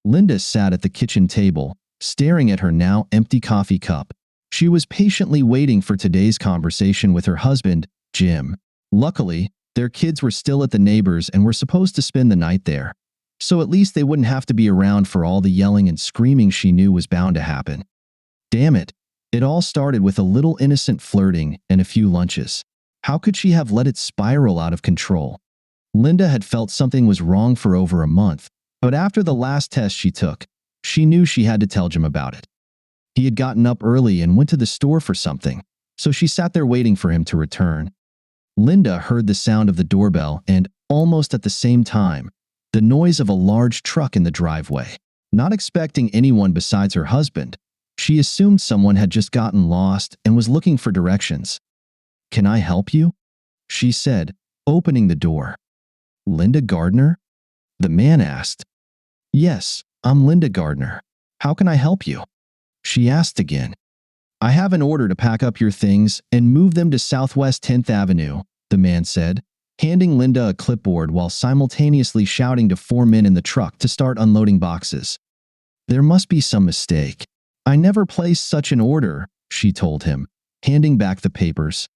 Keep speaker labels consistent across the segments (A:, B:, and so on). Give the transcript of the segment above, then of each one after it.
A: Linda sat at the kitchen table, staring at her now empty coffee cup. She was patiently waiting for today's conversation with her husband, Jim. Luckily, their kids were still at the neighbors and were supposed to spend the night there, so at least they wouldn't have to be around for all the yelling and screaming she knew was bound to happen. Damn it, it all started with a little innocent flirting and a few lunches. How could she have let it spiral out of control? Linda had felt something was wrong for over a month, but after the last test she took, she knew she had to tell Jim about it. He had gotten up early and went to the store for something, so she sat there waiting for him to return. Linda heard the sound of the doorbell and, almost at the same time, the noise of a large truck in the driveway. Not expecting anyone besides her husband, she assumed someone had just gotten lost and was looking for directions. "Can I help you?" she said, opening the door. "Linda Gardner?" the man asked. "Yes, I'm Linda Gardner. How can I help you?" she asked again. "I have an order to pack up your things and move them to Southwest 10th Avenue, the man said, handing Linda a clipboard while simultaneously shouting to 4 men in the truck to start unloading boxes. "There must be some mistake. I never placed such an order," she told him, handing back the papers.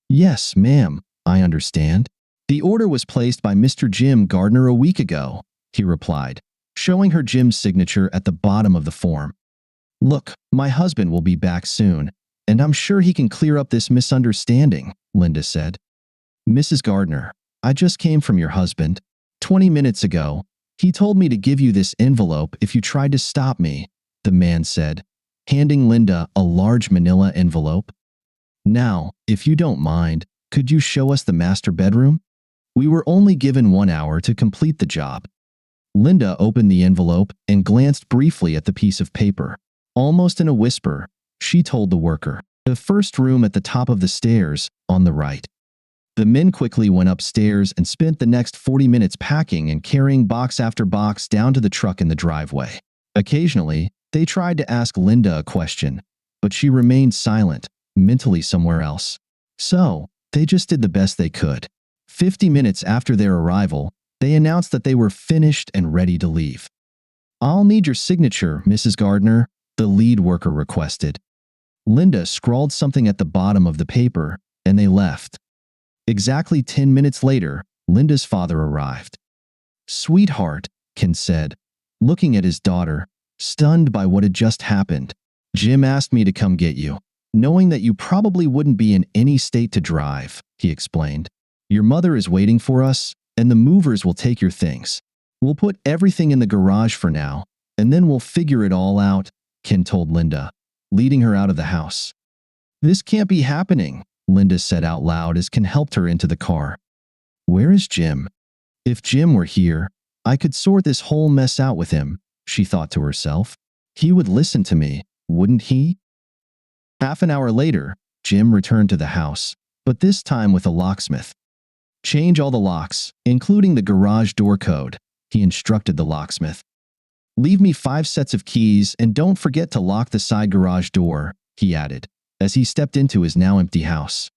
A: "Yes, ma'am, I understand. The order was placed by Mr. Jim Gardner a week ago," he replied, showing her Jim's signature at the bottom of the form. "Look, my husband will be back soon, and I'm sure he can clear up this misunderstanding," Linda said. "Mrs. Gardner, I just came from your husband. 20 minutes ago, he told me to give you this envelope if you tried to stop me," the man said, handing Linda a large manila envelope. "Now, if you don't mind, could you show us the master bedroom? We were only given 1 hour to complete the job." Linda opened the envelope and glanced briefly at the piece of paper. Almost in a whisper, she told the worker, "The first room at the top of the stairs, on the right." The men quickly went upstairs and spent the next 40 minutes packing and carrying box after box down to the truck in the driveway. Occasionally, they tried to ask Linda a question, but she remained silent, mentally somewhere else. So, they just did the best they could. 50 minutes after their arrival, they announced that they were finished and ready to leave. "I'll need your signature, Mrs. Gardner," the lead worker requested. Linda scrawled something at the bottom of the paper, and they left. Exactly 10 minutes later, Linda's father arrived. "Sweetheart," Ken said, looking at his daughter, stunned by what had just happened. "Jim asked me to come get you, knowing that you probably wouldn't be in any state to drive," he explained. "Your mother is waiting for us, and the movers will take your things. We'll put everything in the garage for now, and then we'll figure it all out," Ken told Linda, leading her out of the house. "This can't be happening," Linda said out loud as Ken helped her into the car. "Where is Jim? If Jim were here, I could sort this whole mess out with him," she thought to herself. "He would listen to me, wouldn't he?" Half an hour later, Jim returned to the house, but this time with a locksmith. "Change all the locks, including the garage door code," he instructed the locksmith. "Leave me 5 sets of keys and don't forget to lock the side garage door," he added, as he stepped into his now empty house.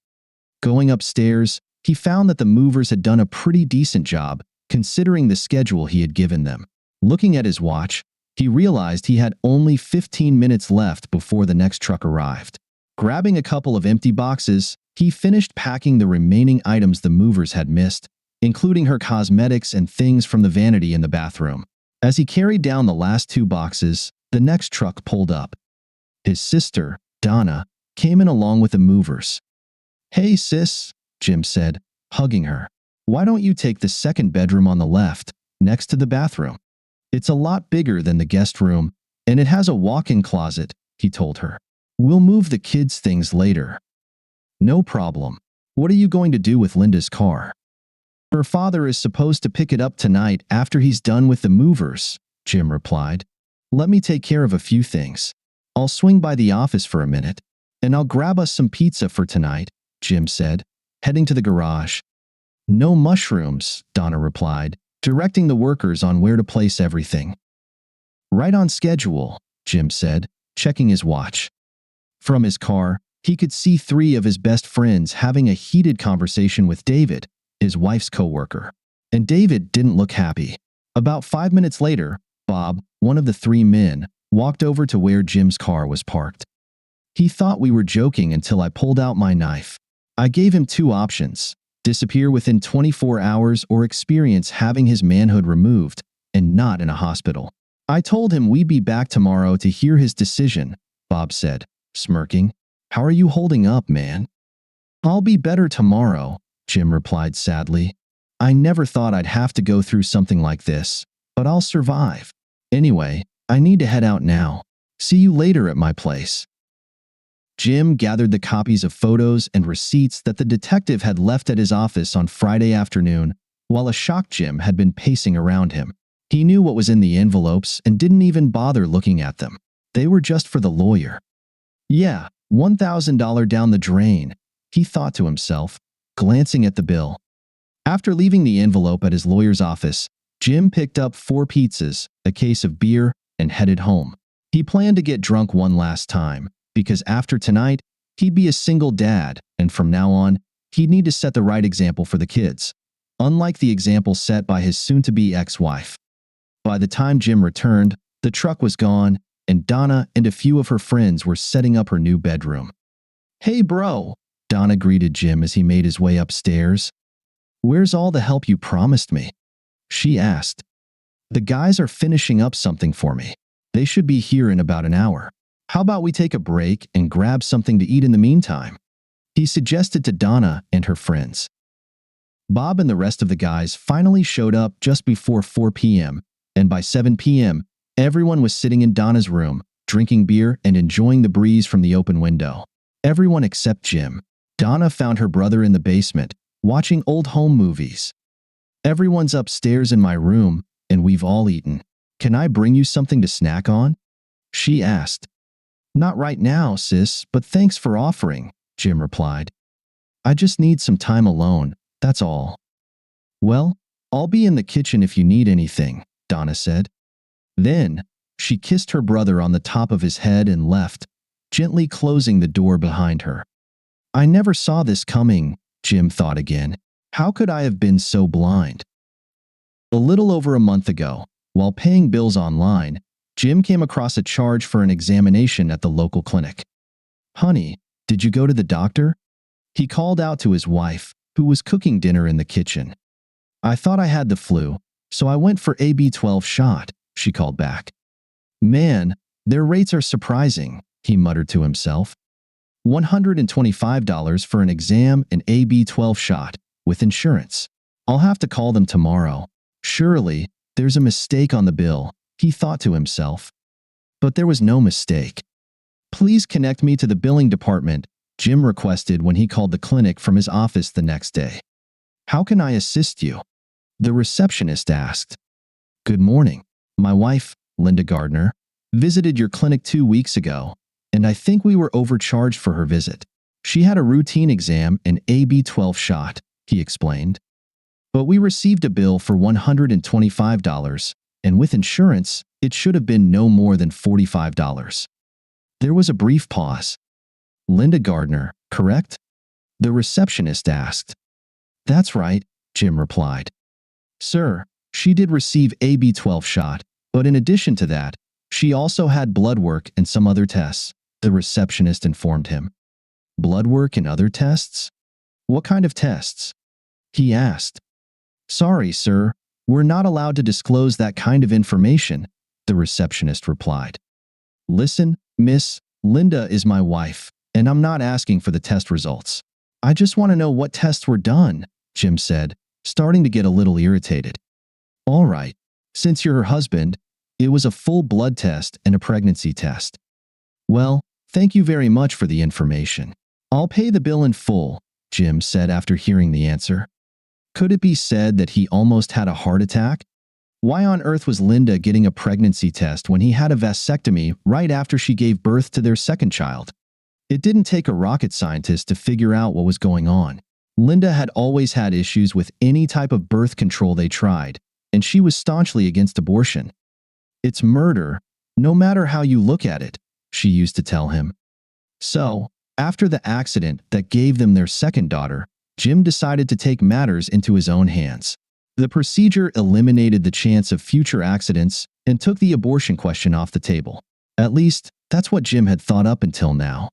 A: Going upstairs, he found that the movers had done a pretty decent job, considering the schedule he had given them. Looking at his watch, he realized he had only 15 minutes left before the next truck arrived. Grabbing a couple of empty boxes, he finished packing the remaining items the movers had missed, including her cosmetics and things from the vanity in the bathroom. As he carried down the last 2 boxes, the next truck pulled up. His sister, Donna, came in along with the movers. "Hey sis," Jim said, hugging her. "Why don't you take the second bedroom on the left, next to the bathroom? It's a lot bigger than the guest room, and it has a walk-in closet," he told her. "We'll move the kids' things later." "No problem. What are you going to do with Linda's car?" "Her father is supposed to pick it up tonight after he's done with the movers," Jim replied. "Let me take care of a few things. I'll swing by the office for a minute, and I'll grab us some pizza for tonight," Jim said, heading to the garage. "No mushrooms," Donna replied, directing the workers on where to place everything. "Right on schedule," Jim said, checking his watch. From his car, he could see 3 of his best friends having a heated conversation with David, his wife's co-worker. And David didn't look happy. About 5 minutes later, Bob, one of the three men, walked over to where Jim's car was parked. He thought we were joking until I pulled out my knife. I gave him two options: disappear within 24 hours or experience having his manhood removed and not in a hospital. I told him we'd be back tomorrow to hear his decision, Bob said, smirking. How are you holding up, man? I'll be better tomorrow, Jim replied sadly. I never thought I'd have to go through something like this, but I'll survive. Anyway, I need to head out now. See you later at my place. Jim gathered the copies of photos and receipts that the detective had left at his office on Friday afternoon, while a shocked Jim had been pacing around him. He knew what was in the envelopes and didn't even bother looking at them. They were just for the lawyer. Yeah, $1,000 down the drain, he thought to himself, glancing at the bill. After leaving the envelope at his lawyer's office, Jim picked up 4 pizzas, a case of beer, and headed home. He planned to get drunk one last time, because after tonight, he'd be a single dad, and from now on, he'd need to set the right example for the kids, unlike the example set by his soon-to-be ex-wife. By the time Jim returned, the truck was gone, and Donna and a few of her friends were setting up her new bedroom. Hey bro, Donna greeted Jim as he made his way upstairs. Where's all the help you promised me? She asked. The guys are finishing up something for me. They should be here in about an hour. How about we take a break and grab something to eat in the meantime? He suggested to Donna and her friends. Bob and the rest of the guys finally showed up just before 4 p.m., and by 7 p.m., everyone was sitting in Donna's room, drinking beer and enjoying the breeze from the open window. Everyone except Jim. Donna found her brother in the basement, watching old home movies. Everyone's upstairs in my room, and we've all eaten. Can I bring you something to snack on? She asked. Not right now, sis, but thanks for offering, Jim replied. I just need some time alone, that's all. Well, I'll be in the kitchen if you need anything, Donna said. Then, she kissed her brother on the top of his head and left, gently closing the door behind her. I never saw this coming, Jim thought again. How could I have been so blind? A little over a month ago, while paying bills online, Jim came across a charge for an examination at the local clinic. Honey, did you go to the doctor? He called out to his wife, who was cooking dinner in the kitchen. I thought I had the flu, so I went for a B12 shot, she called back. Man, their rates are surprising, he muttered to himself. $125 for an exam and a B12 shot, with insurance. I'll have to call them tomorrow. Surely, there's a mistake on the bill, he thought to himself. But there was no mistake. Please connect me to the billing department, Jim requested when he called the clinic from his office the next day. How can I assist you? The receptionist asked. Good morning. My wife, Linda Gardner, visited your clinic 2 weeks ago, and I think we were overcharged for her visit. She had a routine exam and a B12 shot, he explained. But we received a bill for $125, and with insurance, it should have been no more than $45. There was a brief pause. Linda Gardner, correct? The receptionist asked. That's right, Jim replied. Sir, she did receive a B12 shot, but in addition to that, she also had blood work and some other tests, the receptionist informed him. Blood work and other tests? What kind of tests? He asked. Sorry, sir, we're not allowed to disclose that kind of information, the receptionist replied. Listen, miss, Linda is my wife, and I'm not asking for the test results. I just want to know what tests were done, Jim said, starting to get a little irritated. All right, since you're her husband, it was a full blood test and a pregnancy test. Well, thank you very much for the information. I'll pay the bill in full, Jim said after hearing the answer. Could it be said that he almost had a heart attack? Why on earth was Linda getting a pregnancy test when he had a vasectomy right after she gave birth to their second child? It didn't take a rocket scientist to figure out what was going on. Linda had always had issues with any type of birth control they tried, and she was staunchly against abortion. It's murder, no matter how you look at it, she used to tell him. So, after the accident that gave them their second daughter, Jim decided to take matters into his own hands. The procedure eliminated the chance of future accidents and took the abortion question off the table. At least, that's what Jim had thought up until now.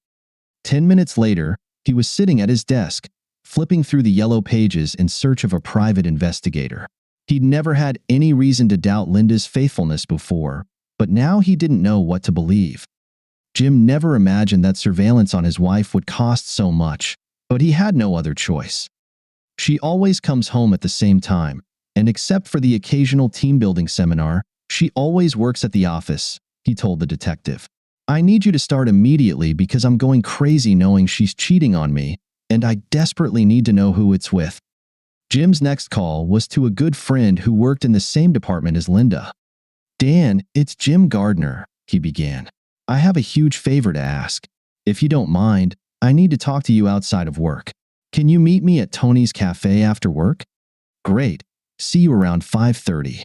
A: 10 minutes later, he was sitting at his desk, flipping through the yellow pages in search of a private investigator. He'd never had any reason to doubt Linda's faithfulness before, but now he didn't know what to believe. Jim never imagined that surveillance on his wife would cost so much, but he had no other choice. She always comes home at the same time, and except for the occasional team-building seminar, she always works at the office, he told the detective. I need you to start immediately because I'm going crazy knowing she's cheating on me, and I desperately need to know who it's with. Jim's next call was to a good friend who worked in the same department as Linda. Dan, it's Jim Gardner, he began. I have a huge favor to ask. If you don't mind, I need to talk to you outside of work. Can you meet me at Tony's Cafe after work? Great. See you around 5:30.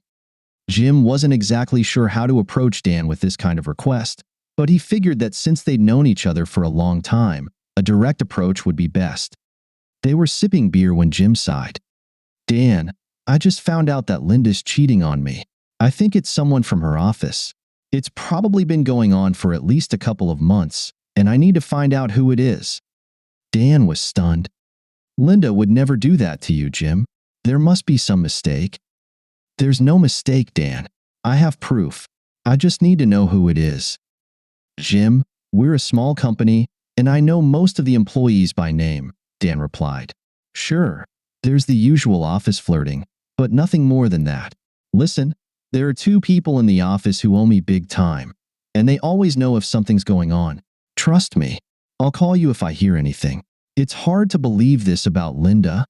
A: Jim wasn't exactly sure how to approach Dan with this kind of request, but he figured that since they'd known each other for a long time, a direct approach would be best. They were sipping beer when Jim sighed. Dan, I just found out that Linda's cheating on me. I think it's someone from her office. It's probably been going on for at least a couple of months, and I need to find out who it is. Dan was stunned. Linda would never do that to you, Jim. There must be some mistake. There's no mistake, Dan. I have proof. I just need to know who it is. Jim, we're a small company, and I know most of the employees by name, Dan replied. Sure, there's the usual office flirting, but nothing more than that. Listen, there are 2 people in the office who owe me big time, and they always know if something's going on. Trust me, I'll call you if I hear anything. It's hard to believe this about Linda.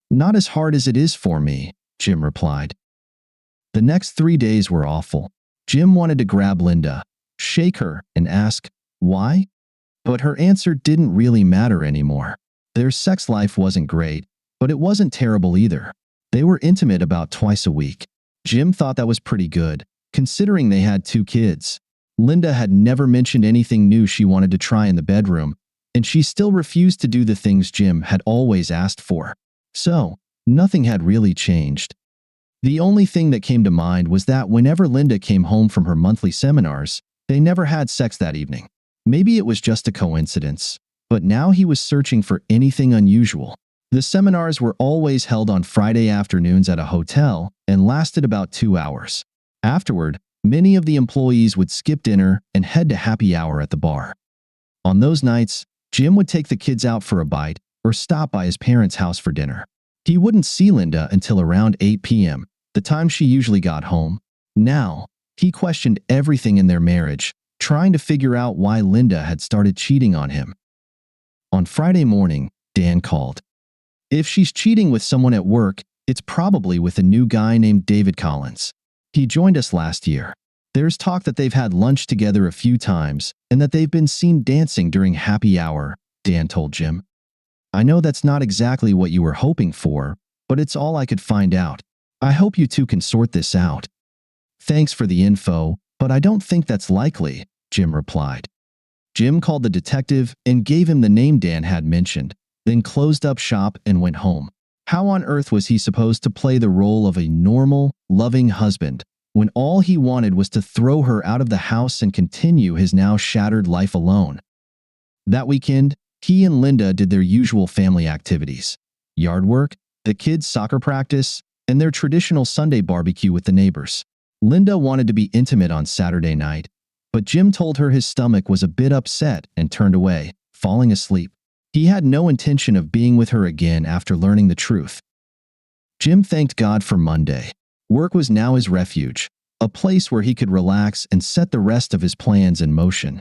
A: Not as hard as it is for me, Jim replied. The next 3 days were awful. Jim wanted to grab Linda, shake her, and ask, why? But her answer didn't really matter anymore. Their sex life wasn't great, but it wasn't terrible either. They were intimate about twice a week. Jim thought that was pretty good, considering they had 2 kids. Linda had never mentioned anything new she wanted to try in the bedroom, and she still refused to do the things Jim had always asked for. So, nothing had really changed. The only thing that came to mind was that whenever Linda came home from her monthly seminars, they never had sex that evening. Maybe it was just a coincidence, but now he was searching for anything unusual. The seminars were always held on Friday afternoons at a hotel and lasted about 2 hours. Afterward, many of the employees would skip dinner and head to happy hour at the bar. On those nights, Jim would take the kids out for a bite or stop by his parents' house for dinner. He wouldn't see Linda until around 8 p.m., the time she usually got home. Now, he questioned everything in their marriage, trying to figure out why Linda had started cheating on him. On Friday morning, Dan called. If she's cheating with someone at work, it's probably with a new guy named David Collins. He joined us last year. There's talk that they've had lunch together a few times and that they've been seen dancing during happy hour, Dan told Jim. I know that's not exactly what you were hoping for, but it's all I could find out. I hope you 2 can sort this out. Thanks for the info, but I don't think that's likely, Jim replied. Jim called the detective and gave him the name Dan had mentioned, then closed up shop and went home. How on earth was he supposed to play the role of a normal, loving husband when all he wanted was to throw her out of the house and continue his now shattered life alone? That weekend, he and Linda did their usual family activities: yard work, the kids' soccer practice, and their traditional Sunday barbecue with the neighbors. Linda wanted to be intimate on Saturday night, but Jim told her his stomach was a bit upset and turned away, falling asleep. He had no intention of being with her again after learning the truth. Jim thanked God for Monday. Work was now his refuge, a place where he could relax and set the rest of his plans in motion.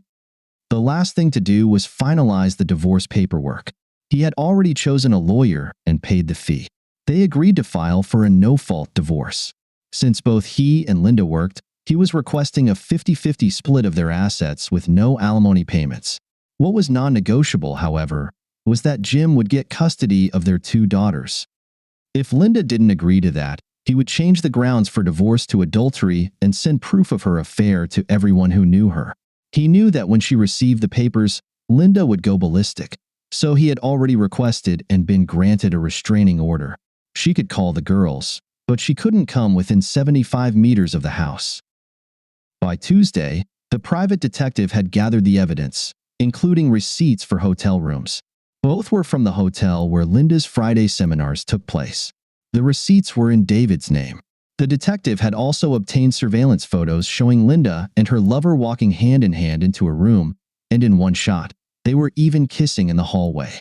A: The last thing to do was finalize the divorce paperwork. He had already chosen a lawyer and paid the fee. They agreed to file for a no-fault divorce. Since both he and Linda worked, he was requesting a 50-50 split of their assets with no alimony payments. What was non-negotiable, however, was that Jim would get custody of their 2 daughters. If Linda didn't agree to that, he would change the grounds for divorce to adultery and send proof of her affair to everyone who knew her. He knew that when she received the papers, Linda would go ballistic, so he had already requested and been granted a restraining order. She could call the girls, but she couldn't come within 75 meters of the house. By Tuesday, the private detective had gathered the evidence, including receipts for hotel rooms. Both were from the hotel where Linda's Friday seminars took place. The receipts were in David's name. The detective had also obtained surveillance photos showing Linda and her lover walking hand in hand into a room, and in one shot, they were even kissing in the hallway.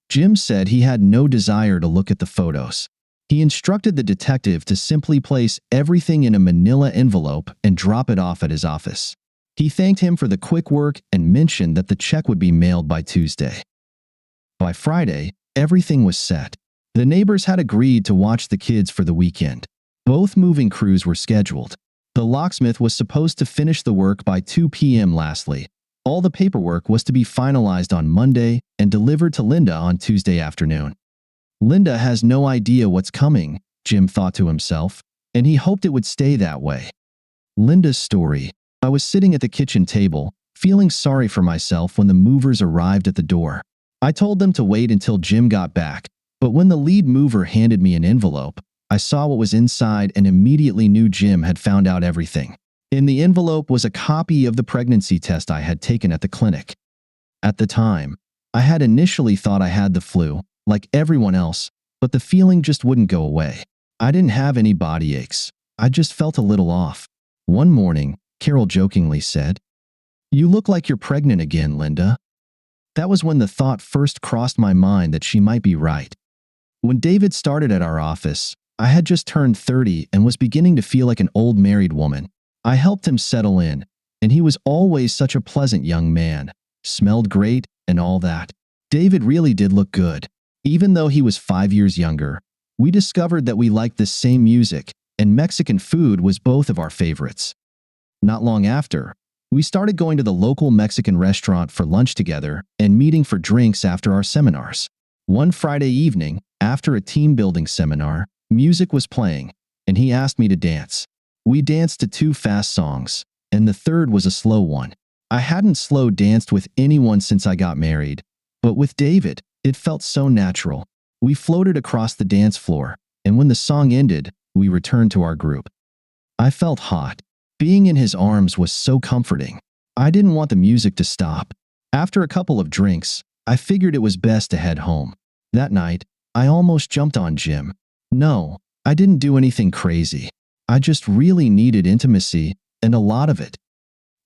A: Jim said he had no desire to look at the photos. He instructed the detective to simply place everything in a manila envelope and drop it off at his office. He thanked him for the quick work and mentioned that the check would be mailed by Tuesday. By Friday, everything was set. The neighbors had agreed to watch the kids for the weekend. Both moving crews were scheduled. The locksmith was supposed to finish the work by 2 p.m. Lastly, all the paperwork was to be finalized on Monday and delivered to Linda on Tuesday afternoon. Linda has no idea what's coming, Jim thought to himself, and he hoped it would stay that way. Linda's story. I was sitting at the kitchen table, feeling sorry for myself when the movers arrived at the door. I told them to wait until Jim got back, but when the lead mover handed me an envelope, I saw what was inside and immediately knew Jim had found out everything. In the envelope was a copy of the pregnancy test I had taken at the clinic. At the time, I had initially thought I had the flu, like everyone else, but the feeling just wouldn't go away. I didn't have any body aches. I just felt a little off. One morning, Carol jokingly said, "You look like you're pregnant again, Linda." That was when the thought first crossed my mind that she might be right. When David started at our office, I had just turned 30 and was beginning to feel like an old married woman. I helped him settle in, and he was always such a pleasant young man, smelled great, and all that. David really did look good. Even though he was 5 years younger, we discovered that we liked the same music, and Mexican food was both of our favorites. Not long after, we started going to the local Mexican restaurant for lunch together and meeting for drinks after our seminars. One Friday evening, after a team-building seminar, music was playing, and he asked me to dance. We danced to 2 fast songs, and the third was a slow one. I hadn't slow danced with anyone since I got married, but with David, it felt so natural. We floated across the dance floor, and when the song ended, we returned to our group. I felt hot. Being in his arms was so comforting. I didn't want the music to stop. After a couple of drinks, I figured it was best to head home. That night, I almost jumped on Jim. No, I didn't do anything crazy. I just really needed intimacy, and a lot of it.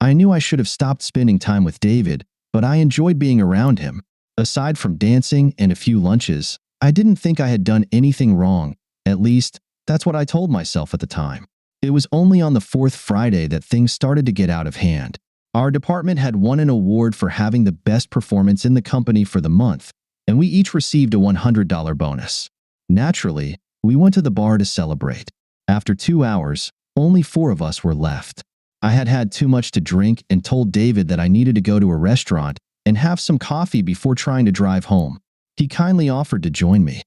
A: I knew I should have stopped spending time with David, but I enjoyed being around him. Aside from dancing and a few lunches, I didn't think I had done anything wrong. At least, that's what I told myself at the time. It was only on the 4th Friday that things started to get out of hand. Our department had won an award for having the best performance in the company for the month, and we each received a $100 bonus. Naturally, we went to the bar to celebrate. After 2 hours, only 4 of us were left. I had had too much to drink and told David that I needed to go to a restaurant and have some coffee before trying to drive home. He kindly offered to join me.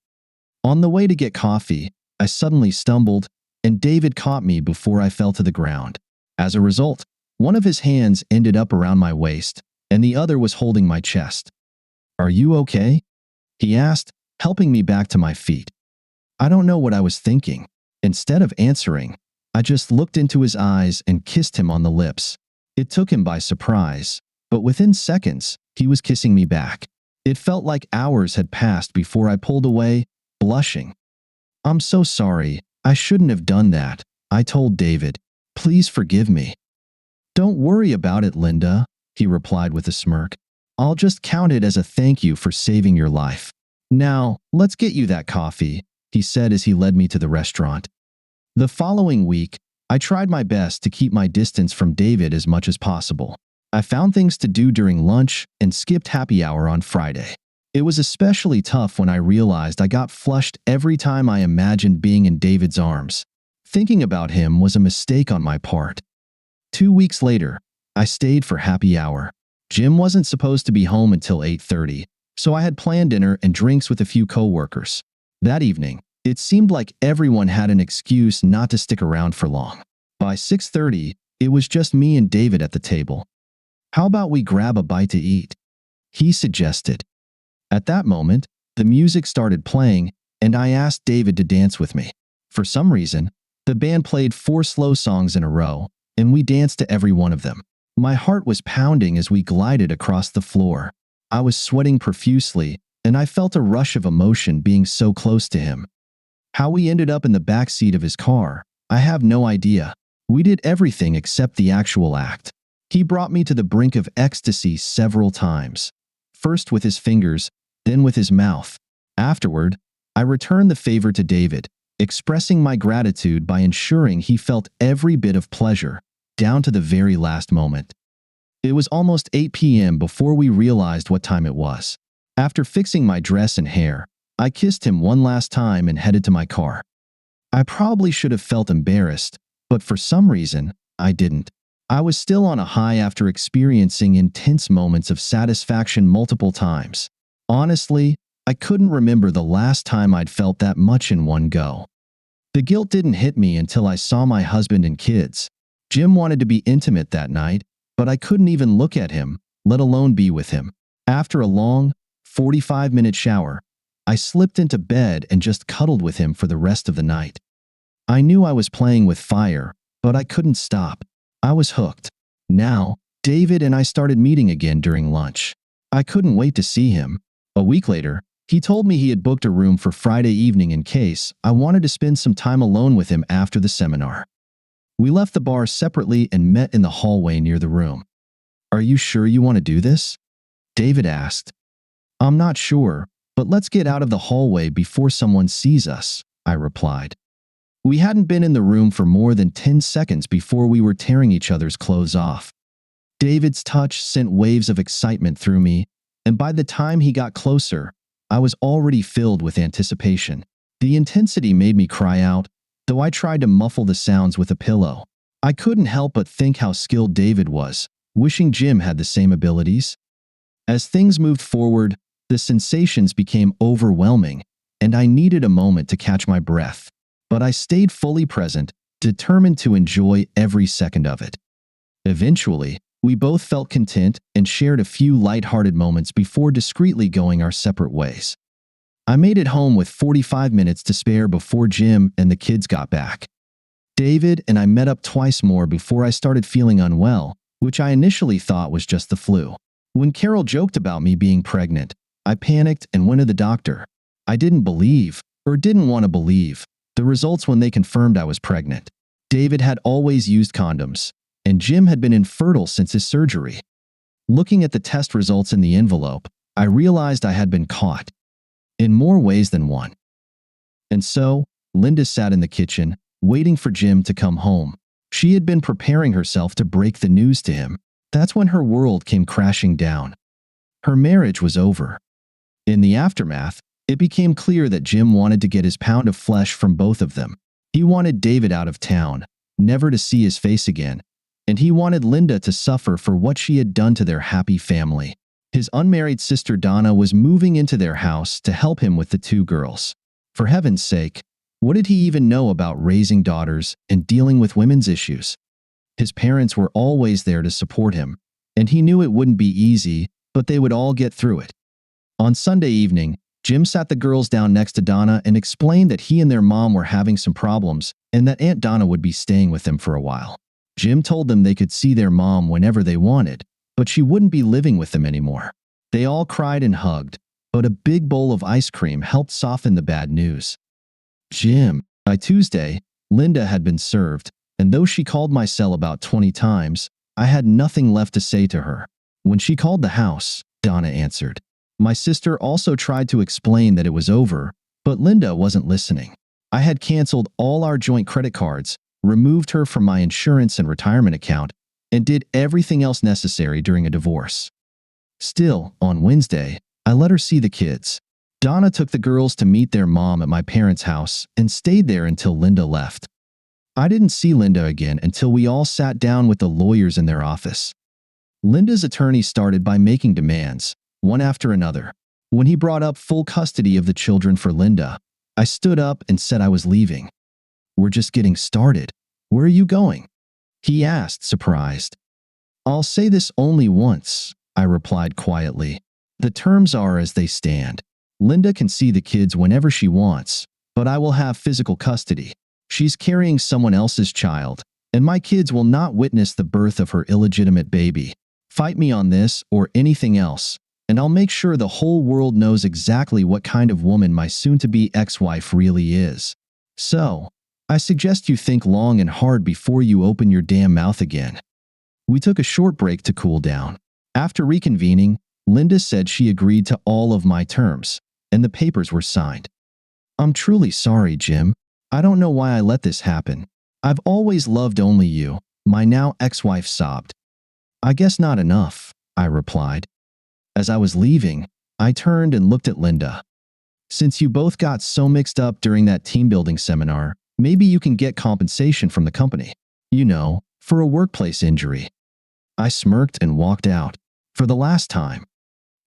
A: On the way to get coffee, I suddenly stumbled, and David caught me before I fell to the ground. As a result, one of his hands ended up around my waist, and the other was holding my chest. "Are you okay?" he asked, helping me back to my feet. I don't know what I was thinking. Instead of answering, I just looked into his eyes and kissed him on the lips. It took him by surprise, but within seconds, he was kissing me back. It felt like hours had passed before I pulled away, blushing. "I'm so sorry. I shouldn't have done that," I told David. "Please forgive me." "Don't worry about it, Linda," he replied with a smirk. "I'll just count it as a thank you for saving your life. Now, let's get you that coffee," he said as he led me to the restaurant. The following week, I tried my best to keep my distance from David as much as possible. I found things to do during lunch and skipped happy hour on Friday. It was especially tough when I realized I got flushed every time I imagined being in David's arms. Thinking about him was a mistake on my part. 2 weeks later, I stayed for happy hour. Jim wasn't supposed to be home until 8:30, so I had planned dinner and drinks with a few coworkers. That evening, it seemed like everyone had an excuse not to stick around for long. By 6:30, it was just me and David at the table. "How about we grab a bite to eat?" he suggested. At that moment, the music started playing, and I asked David to dance with me. For some reason, the band played 4 slow songs in a row, and we danced to every one of them. My heart was pounding as we glided across the floor. I was sweating profusely, and I felt a rush of emotion being so close to him. How we ended up in the back seat of his car, I have no idea. We did everything except the actual act. He brought me to the brink of ecstasy several times, first with his fingers, then with his mouth. Afterward, I returned the favor to David, expressing my gratitude by ensuring he felt every bit of pleasure, down to the very last moment. It was almost 8 p.m. before we realized what time it was. After fixing my dress and hair, I kissed him one last time and headed to my car. I probably should have felt embarrassed, but for some reason, I didn't. I was still on a high after experiencing intense moments of satisfaction multiple times. Honestly, I couldn't remember the last time I'd felt that much in one go. The guilt didn't hit me until I saw my husband and kids. Jim wanted to be intimate that night, but I couldn't even look at him, let alone be with him. After a long, 45-minute shower, I slipped into bed and just cuddled with him for the rest of the night. I knew I was playing with fire, but I couldn't stop. I was hooked. Now, David and I started meeting again during lunch. I couldn't wait to see him. A week later, he told me he had booked a room for Friday evening in case I wanted to spend some time alone with him after the seminar. We left the bar separately and met in the hallway near the room. "Are you sure you want to do this?" David asked. "I'm not sure, but let's get out of the hallway before someone sees us," I replied. We hadn't been in the room for more than 10 seconds before we were tearing each other's clothes off. David's touch sent waves of excitement through me, and by the time he got closer, I was already filled with anticipation. The intensity made me cry out, though I tried to muffle the sounds with a pillow. I couldn't help but think how skilled David was, wishing Jim had the same abilities. As things moved forward, the sensations became overwhelming, and I needed a moment to catch my breath. But I stayed fully present, determined to enjoy every second of it. Eventually, we both felt content and shared a few light-hearted moments before discreetly going our separate ways. I made it home with 45 minutes to spare before Jim and the kids got back. David and I met up twice more before I started feeling unwell, which I initially thought was just the flu. When Carol joked about me being pregnant, I panicked and went to the doctor. I didn't want to believe, the results when they confirmed I was pregnant. David had always used condoms, and Jim had been infertile since his surgery. Looking at the test results in the envelope, I realized I had been caught. In more ways than one. And so, Linda sat in the kitchen, waiting for Jim to come home. She had been preparing herself to break the news to him. That's when her world came crashing down. Her marriage was over. In the aftermath, it became clear that Jim wanted to get his pound of flesh from both of them. He wanted David out of town, never to see his face again, and he wanted Linda to suffer for what she had done to their happy family. His unmarried sister Donna was moving into their house to help him with the 2 girls. For heaven's sake, what did he even know about raising daughters and dealing with women's issues? His parents were always there to support him, and he knew it wouldn't be easy, but they would all get through it. On Sunday evening, Jim sat the girls down next to Donna and explained that he and their mom were having some problems and that Aunt Donna would be staying with them for a while. Jim told them they could see their mom whenever they wanted, but she wouldn't be living with them anymore. They all cried and hugged, but a big bowl of ice cream helped soften the bad news. By Tuesday, Linda had been served, and though she called my cell about 20 times, I had nothing left to say to her. When she called the house, Donna answered. My sister also tried to explain that it was over, but Linda wasn't listening. I had canceled all our joint credit cards, removed her from my insurance and retirement account, and did everything else necessary during a divorce. Still, on Wednesday, I let her see the kids. Donna took the girls to meet their mom at my parents' house and stayed there until Linda left. I didn't see Linda again until we all sat down with the lawyers in their office. Linda's attorney started by making demands, one after another. When he brought up full custody of the children for Linda, I stood up and said I was leaving. "We're just getting started. Where are you going?" he asked, surprised. "I'll say this only once," I replied quietly. "The terms are as they stand. Linda can see the kids whenever she wants, but I will have physical custody. She's carrying someone else's child, and my kids will not witness the birth of her illegitimate baby. Fight me on this or anything else, and I'll make sure the whole world knows exactly what kind of woman my soon-to-be ex-wife really is. So, I suggest you think long and hard before you open your damn mouth again." We took a short break to cool down. After reconvening, Linda said she agreed to all of my terms, and the papers were signed. "I'm truly sorry, Jim. I don't know why I let this happen. I've always loved only you," my now ex-wife sobbed. "I guess not enough," I replied. As I was leaving, I turned and looked at Linda. "Since you both got so mixed up during that team building seminar, maybe you can get compensation from the company. You know, for a workplace injury." I smirked and walked out. For the last time,